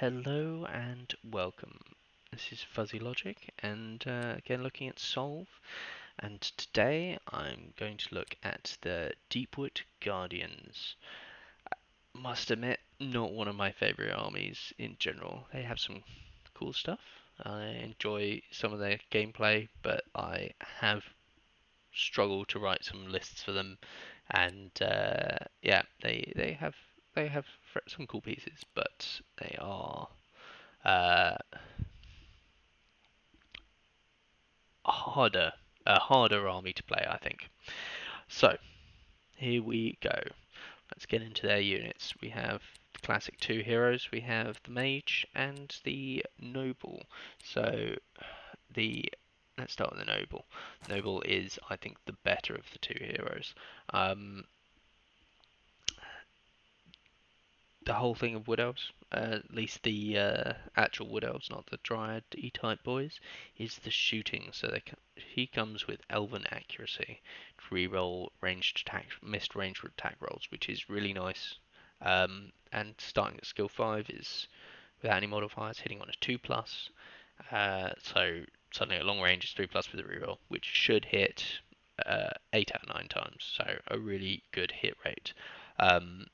Hello and welcome. This is Fuzzy Logic, and again looking at SOVL. And today I'm going to look at the Deepwood Guardians. Must admit, not one of my favorite armies in general. They have some cool stuff. I enjoy some of their gameplay, but I have struggled to write some lists for them. And yeah, they have some cool pieces, but they are. Uh, harder a harder army to play, I think. So here we go. Let's get into their units. We have the classic two heroes. We have the mage and the noble. So the let's start with the noble. Noble is, I think, the better of the two heroes. Um, the whole thing of Wood Elves, at least the actual Wood Elves, not the Dryad E-type boys, is the shooting. So he comes with Elven accuracy to reroll ranged attack, missed ranged attack rolls, which is really nice. And starting at skill 5 is without any modifiers, hitting on a 2 plus. So suddenly at long range is 3 plus with a reroll, which should hit 8 out of 9 times. So a really good hit rate. Um,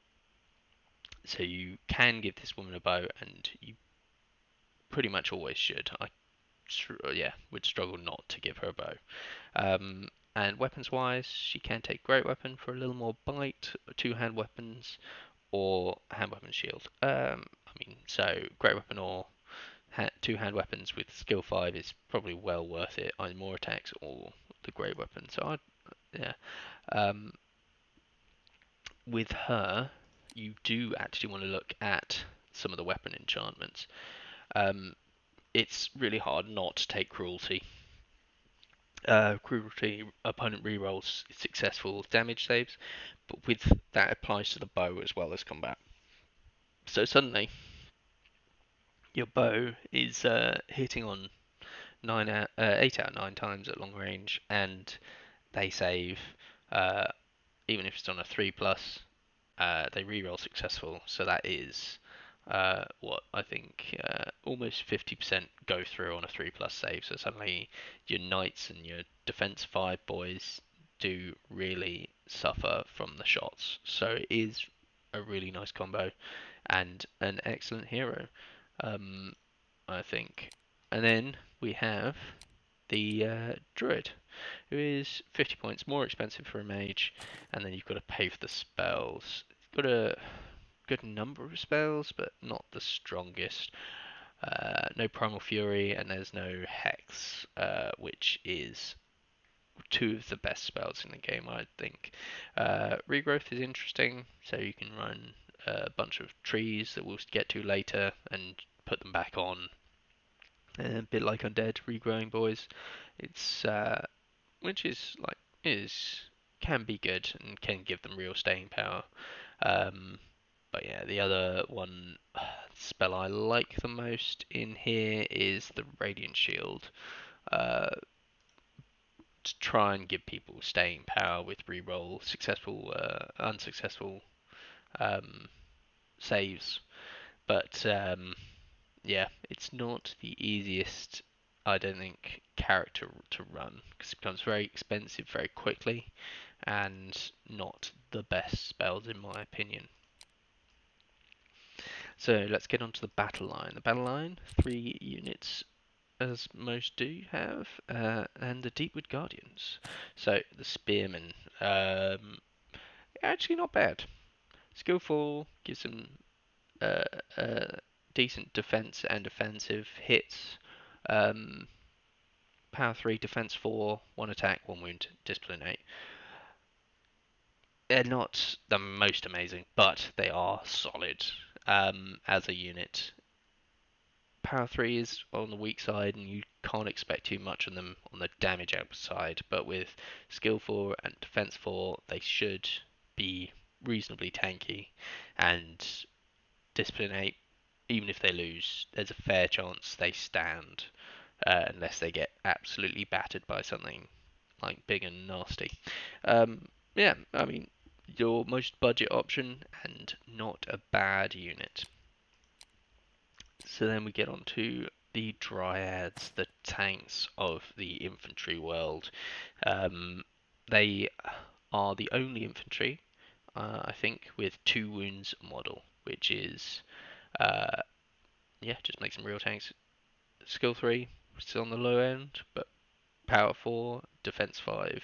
so you can give this woman a bow, and you pretty much always should. Yeah, would struggle not to give her a bow. And weapons-wise, she can take great weapon for a little more bite, two-hand weapons, or hand weapon shield. So great weapon or two-hand weapons with skill 5 is probably well worth it. Either more attacks or the great weapon. Yeah. Um, with her, you do actually want to look at some of the weapon enchantments. Um, it's really hard not to take cruelty. Cruelty opponent rerolls successful damage saves, but with that applies to the bow as well as combat. So suddenly your bow is hitting on 8 out of 9 times at long range, and they save uh, even if it's on a 3 plus. They reroll successful, so that is what I think almost 50% go through on a 3 plus save. So suddenly your knights and your defense 5 boys do really suffer from the shots. So it is a really nice combo and an excellent hero, um, I think. And then we have the druid, who is 50 points more expensive for a mage, and then you've got to pay for the spells. Got a good number of spells, but not the strongest. No Primal Fury, and there's no Hex, which is two of the best spells in the game, I think. Regrowth is interesting, so you can run a bunch of trees that we'll get to later and put them back on. A bit like Undead regrowing boys. It's which is like is can be good and can give them real staying power. Um, but yeah, the other one spell I like the most in here is the Radiant Shield. Uh, to try and give people staying power with reroll successful, unsuccessful um, saves. But yeah, it's not the easiest, I don't think, character to run because it becomes very expensive very quickly and not the best spells in my opinion. So let's get onto the battle line. The battle line, 3 units as most do have, and the Deepwood Guardians. So the Spearmen, actually not bad. Skillful, gives them uh, uh, decent defense and offensive hits. Um, Power 3, Defense 4, 1 attack, 1 wound, Discipline 8. They're not the most amazing, but they are solid as a unit. Power 3 is on the weak side, and you can't expect too much on them on the damage outside, but with Skill 4 and Defense 4, they should be reasonably tanky, and Discipline 8, even if they lose, there's a fair chance they stand, unless they get absolutely battered by something like big and nasty. Yeah, I mean, your most budget option and not a bad unit. So then we get on to the dryads, the tanks of the infantry world. Um, they are the only infantry, I think, with 2 wounds model, which is, uh, yeah, just makes them real tanks. Skill 3, still on the low end, but power 4, defense 5,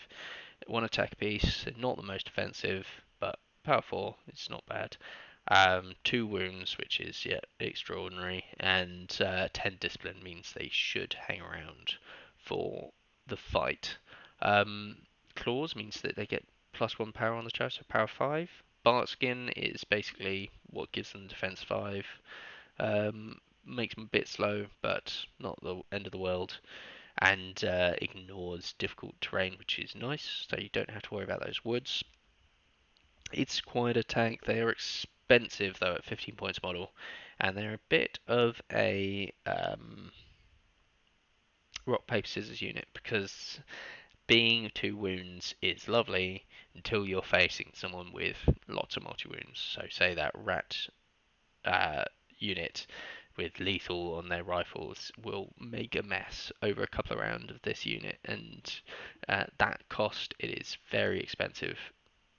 1 attack piece, not the most offensive, but power 4, it's not bad. 2 wounds, which is, yeah, extraordinary, and 10 discipline means they should hang around for the fight. Claws means that they get +1 power on the charge, so power 5. Bark skin is basically what gives them defense 5. Makes them a bit slow, but not the end of the world, and ignores difficult terrain, which is nice, so you don't have to worry about those woods. It's quite a tank. They are expensive though at 15 points model, and they're a bit of a rock paper scissors unit because being 2 wounds is lovely until you're facing someone with lots of multi wounds. So say that rat uh, unit with lethal on their rifles will make a mess over a couple of rounds of this unit, and at that cost, it is very expensive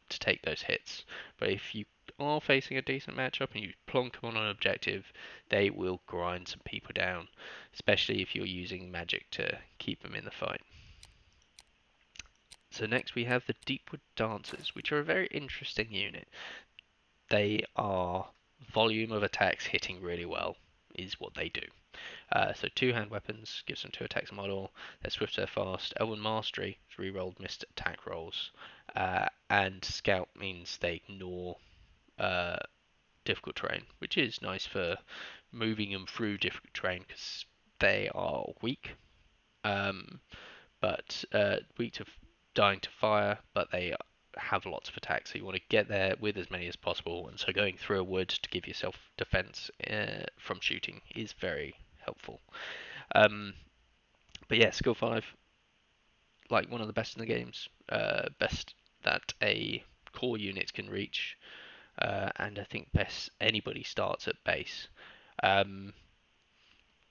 to take those hits. But if you are facing a decent matchup and you plonk them on an objective, they will grind some people down, especially if you're using magic to keep them in the fight. So next we have the Deepwood Dancers, which are a very interesting unit. They are volume of attacks hitting really well, is what they do. So 2 hand weapons gives them 2 attacks model. They're swift, they're fast. Elven Mastery rerolled missed attack rolls, and Scout means they ignore uh, difficult terrain, which is nice for moving them through difficult terrain because they are weak, um, but weak to dying to fire, but they have lots of attacks, so you want to get there with as many as possible, and so going through a wood to give yourself defense from shooting is very helpful. Um, but yeah, skill 5, like one of the best in the games, best that a core unit can reach, and I think best anybody starts at base. Um,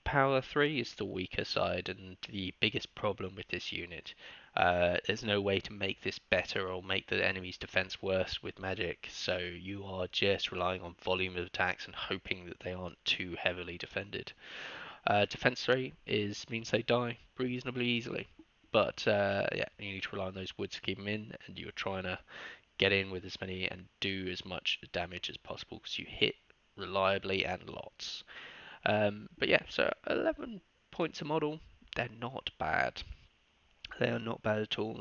Power 3 is the weaker side and the biggest problem with this unit. There's no way to make this better or make the enemy's defense worse with magic, so you are just relying on volume of attacks and hoping that they aren't too heavily defended. Defense 3 means they die reasonably easily, but yeah, you need to rely on those woods to keep them in, and you're trying to get in with as many and do as much damage as possible because you hit reliably and lots. But yeah, so 11 points a model, they're not bad. They are not bad at all.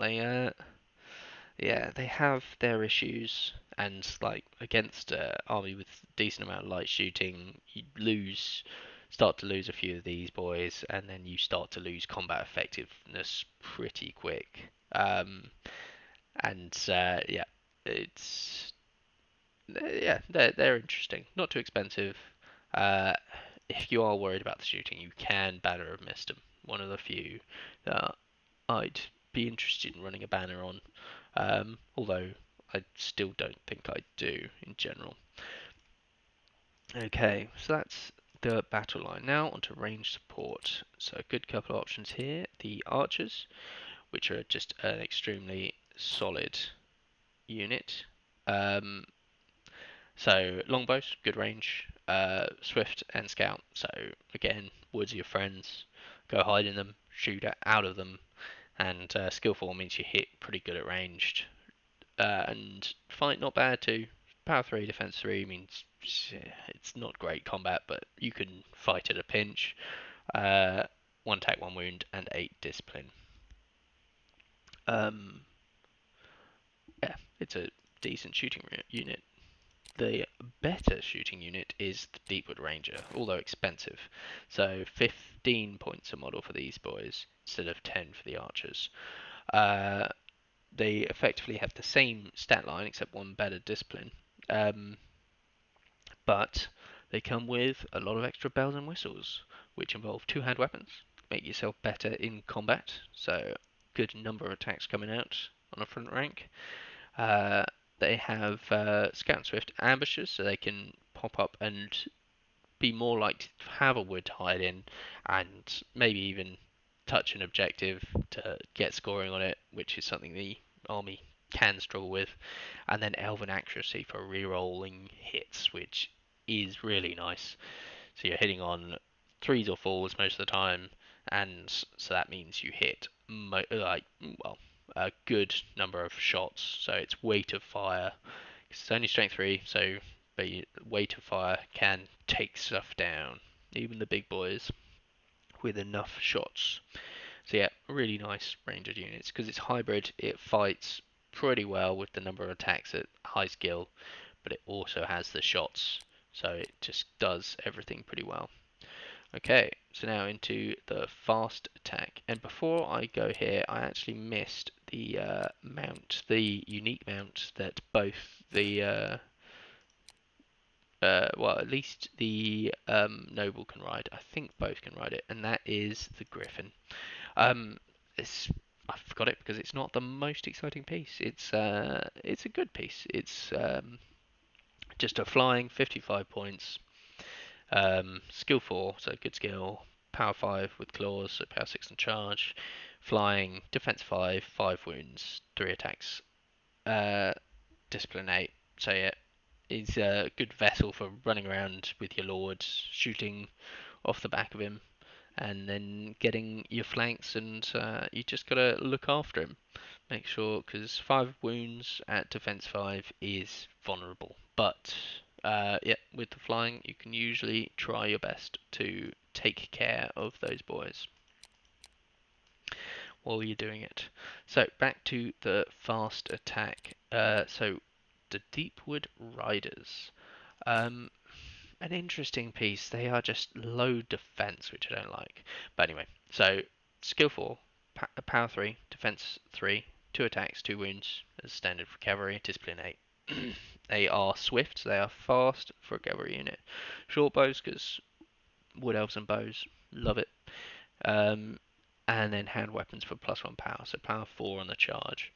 Yeah, they have their issues, and like against army with decent amount of light shooting, start to lose a few of these boys, and then you start to lose combat effectiveness pretty quick. And yeah, it's yeah, they're interesting, not too expensive. Uh, if you are worried about the shooting, you can banner of missed them. One of the few that I'd be interested in running a banner on, although I still don't think I do in general. Okay, so that's the battle line. Now onto range support. So a good couple of options here. The archers, which are just an extremely solid unit. Um, So longbows, good range. Swift and scout. So again, woods are your friends. Go hide in them, shoot out of them, and skill 4 means you hit pretty good at ranged. And fight not bad too. Power 3, defense 3 means it's not great combat, but you can fight at a pinch. 1 attack, 1 wound, and 8 discipline. Um, yeah, it's a decent shooting unit. The better shooting unit is the Deepwood Ranger, although expensive. So 15 points a model for these boys instead of 10 for the archers. Uh, they effectively have the same stat line except 1 better discipline. But they come with a lot of extra bells and whistles, which involve 2 hand weapons. Make yourself better in combat, so good number of attacks coming out on a front rank. They have Scout and Swift ambushes, so they can pop up and be more likely to have a wood to hide in, and maybe even touch an objective to get scoring on it, which is something the army can struggle with. And then elven accuracy for re-rolling hits, which is really nice. So you're hitting on threes or fours most of the time, and so that means you hit a good number of shots. So it's weight of fire. It's only strength 3, so but weight of fire can take stuff down, even the big boys, with enough shots. So yeah, really nice range of units because it's hybrid. It fights pretty well with the number of attacks at high skill, but it also has the shots, so it just does everything pretty well. Okay, so now into the fast attack. And before I go here, I actually missed the the unique mount that both the well, at least the noble can ride. I think both can ride it, and that is the griffin. Um, it's I forgot it because it's not the most exciting piece. It's a good piece. It's just a flying 55 points. Skill 4, so good skill. Power 5 with claws, so power 6 and charge. Flying, defense 5, 5 wounds, 3 attacks. Discipline 8. So yeah, he's a good vessel for running around with your lord, shooting off the back of him, and then getting your flanks, and you just gotta look after him. Make sure, because 5 wounds at defense 5 is vulnerable. But yeah, with the flying, you can usually try your best to take care of those boys while you're doing it. So back to the fast attack. So the Deepwood Riders. Um, an interesting piece. They are just low defense, which I don't like. But anyway, so skill 4, power 3, defense 3, 2 attacks, 2 wounds as standard for cavalry, discipline 8. They are swift, they are fast for a cavalry unit. Short bows, because wood elves and bows, love it. Um, and then hand weapons for +1 power, so power 4 on the charge.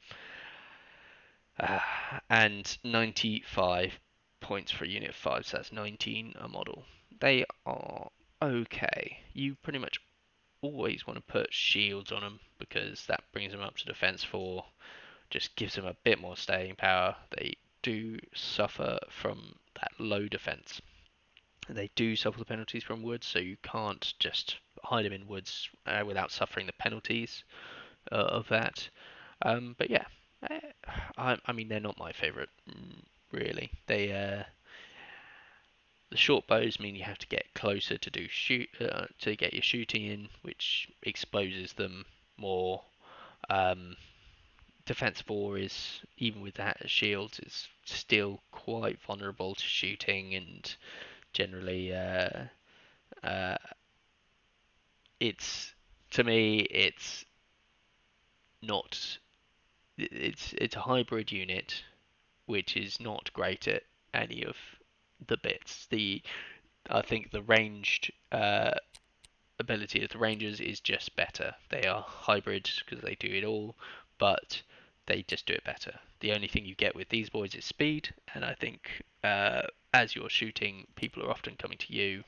And 95 points for a unit of 5, so that's 19 a model. They are okay. You pretty much always want to put shields on them because that brings them up to defense 4, just gives them a bit more staying power. They do suffer from that low defense. They do suffer the penalties from woods, so you can't just hide them in woods without suffering the penalties of that. But yeah, eh, I mean they're not my favourite, really. The short bows mean you have to get closer to do to get your shooting in, which exposes them more. Um, Defense 4 is, even with that as shields, is still quite vulnerable to shooting, and generally uh, it's, to me, it's not, it's a hybrid unit which is not great at any of the bits. I think the ranged ability of the rangers is just better. They are hybrid because they do it all, but they just do it better. The only thing you get with these boys is speed, and I think as you're shooting, people are often coming to you,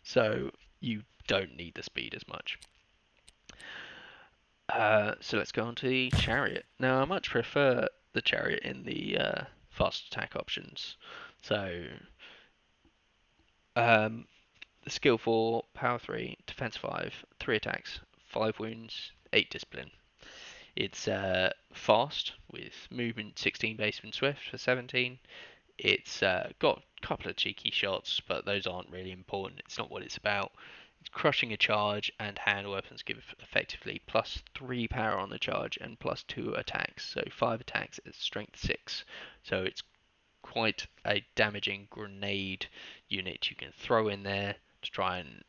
so you don't need the speed as much. So let's go on to the chariot. Now, I much prefer the chariot in the fast attack options. So, um, the skill 4, power 3, defense 5, 3 attacks, 5 wounds, 8 discipline. It's fast with movement 16 based and swift for 17. It's got a couple of cheeky shots, but those aren't really important. It's not what it's about. It's crushing a charge, and hand weapons give effectively +3 power on the charge and +2 attacks. So 5 attacks at strength 6. So it's quite a damaging grenade unit you can throw in there to try and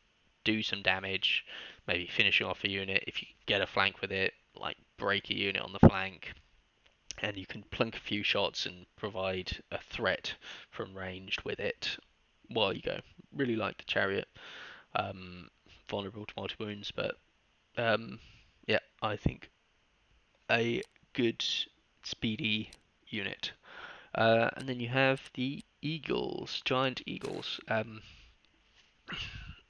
do some damage, maybe finishing off a unit if you get a flank with it, like break a unit on the flank, and you can plunk a few shots and provide a threat from ranged with it while you go. Really like the chariot. Vulnerable to multi wounds, but yeah, I think a good speedy unit. And then you have the eagles, giant eagles.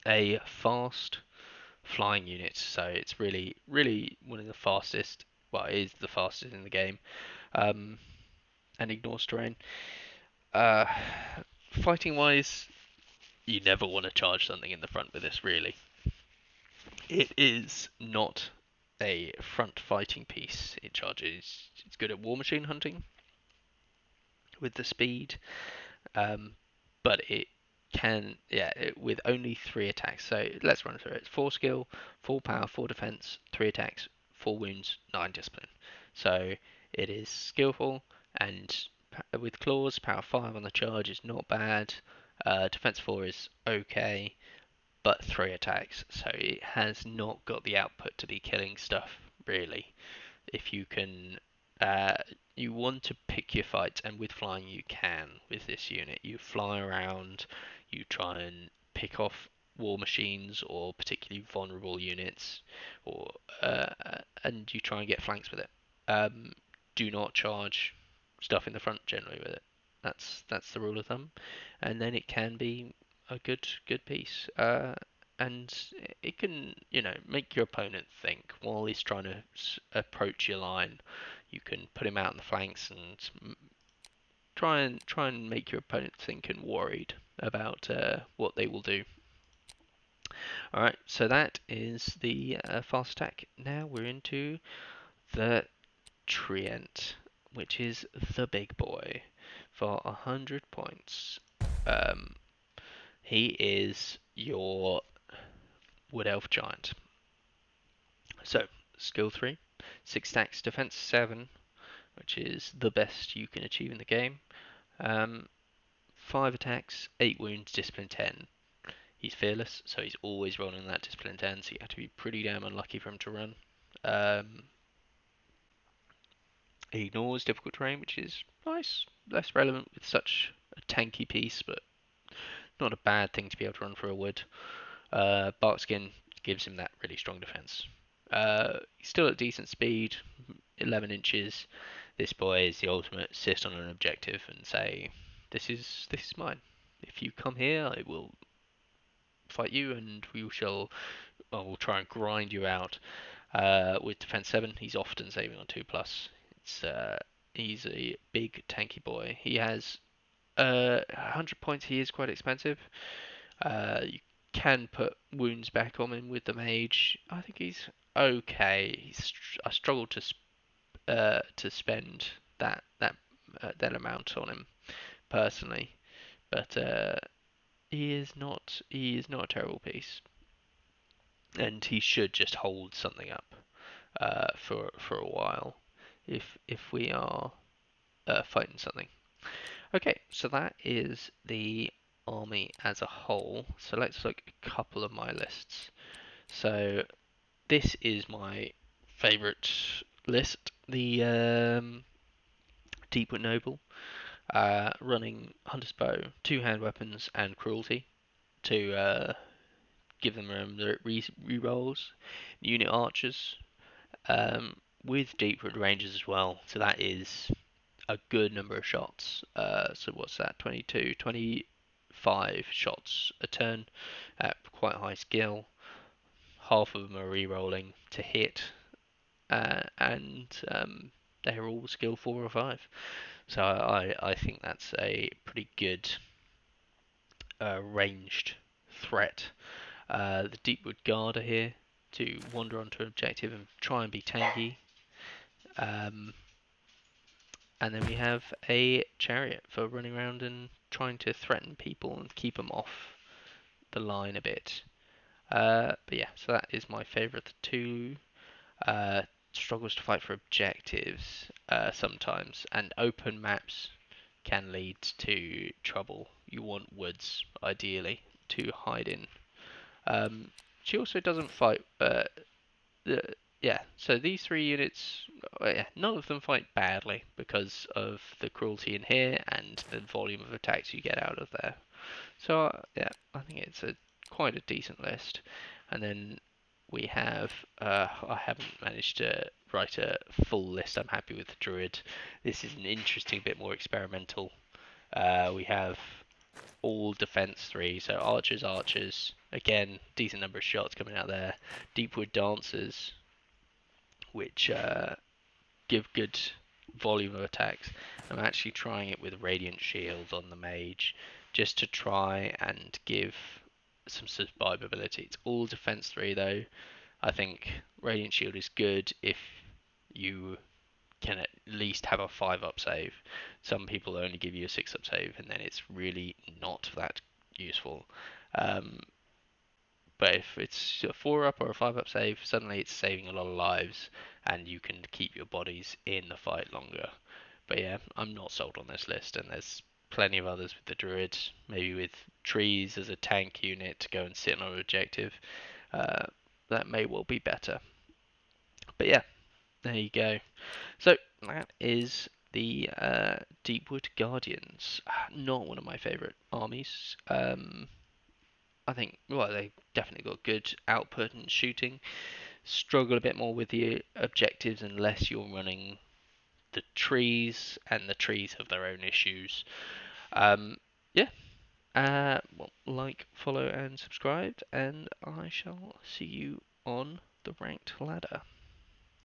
a fast flying unit, so it's really one of the fastest. Well, it is the fastest in the game, um, and ignores terrain. Uh, Fighting wise, you never want to charge something in the front with this. Really, it is not a front fighting piece. It charges. It's good at war machine hunting with the speed, but it can, yeah, with only 3 attacks. So let's run through it. It's 4 skill, 4 power, 4 defense, 3 attacks, 4 wounds, 9 discipline. So it is skillful and with claws, power 5 on the charge is not bad. Defense 4 is okay, but 3 attacks. So it has not got the output to be killing stuff really. If you can, uh, you want to pick your fights, and with flying you can with this unit. You fly around, you try and pick off war machines or particularly vulnerable units, or and you try and get flanks with it. Um, do not charge stuff in the front generally with it. That's the rule of thumb, and then it can be a good piece. And it can, make your opponent think while he's trying to approach your line. You can put him out on the flanks and try and make your opponent think and worried about what they will do. All right, so that is the fast attack. Now we're into the Trient, which is the big boy for 100 points. Um, he is your Wood Elf Giant. So, skill 3, 6 attacks, defense 7, which is the best you can achieve in the game. 5 attacks, 8 wounds, discipline 10. He's fearless, so he's always rolling that discipline 10, so you have to be pretty damn unlucky for him to run. He ignores difficult terrain, which is nice, less relevant with such a tanky piece, but not a bad thing to be able to run for a wood. Barkskin gives him that really strong defense. He's still at decent speed, 11 inches. This boy is the ultimate sit on an objective and say, this is mine. If you come here, I will fight you, and I will try and grind you out. With defense 7, he's often saving on 2+. He's a big tanky boy. He has 100 points. He is quite expensive. You can put wounds back on him with the mage. I think he's okay. I struggle to spend that amount on him personally, but he is not a terrible piece, and he should just hold something up for a while if we are fighting something. Okay, so that is the army as a whole. So let's look at a couple of my lists. So this is my favourite list, the Deepwood Noble, running Hunter's Bow, 2 hand weapons, and Cruelty to give them rerolls. Unit Archers, with Deepwood Rangers as well, so that is a good number of shots. So what's that? 22, 25 shots a turn at quite high skill. Half of them are re-rolling to hit, and they're all skill 4 or 5. So I think that's a pretty good ranged threat. The Deepwood Guard are here to wander onto an objective and try and be tanky. Um, and then we have a chariot for running around and trying to threaten people and keep them off the line a bit. But yeah, so that is my favourite. The two struggles to fight for objectives sometimes, and open maps can lead to trouble. You want woods, ideally, to hide in. She also doesn't fight. Yeah, so these 3 units, yeah, none of them fight badly because of the cruelty in here and the volume of attacks you get out of there. So yeah, I think it's quite a decent list. And then we have, I haven't managed to write a full list. I'm happy with the Druid. This is an interesting bit more experimental. We have all defense 3, so archers. Again, decent number of shots coming out there. Deepwood dancers, which give good volume of attacks. I'm actually trying it with radiant shield on the mage, just to try and give some survivability. It's all defense 3 though. I think radiant shield is good if you can at least have a 5-up save. Some people only give you a 6-up save, and then it's really not that useful. Um, but if it's a 4-up or a 5-up save, suddenly it's saving a lot of lives, and you can keep your bodies in the fight longer. But yeah, I'm not sold on this list, and there's plenty of others with the druid, maybe with trees as a tank unit to go and sit on an objective. Uh, that may well be better. But yeah, there you go. So that is the Deepwood Guardians. Not one of my favourite armies. I think, well, they definitely got good output and shooting. Struggle a bit more with the objectives unless you're running the trees, and the trees have their own issues. Yeah. Well, like, follow, and subscribe, and I shall see you on the ranked ladder.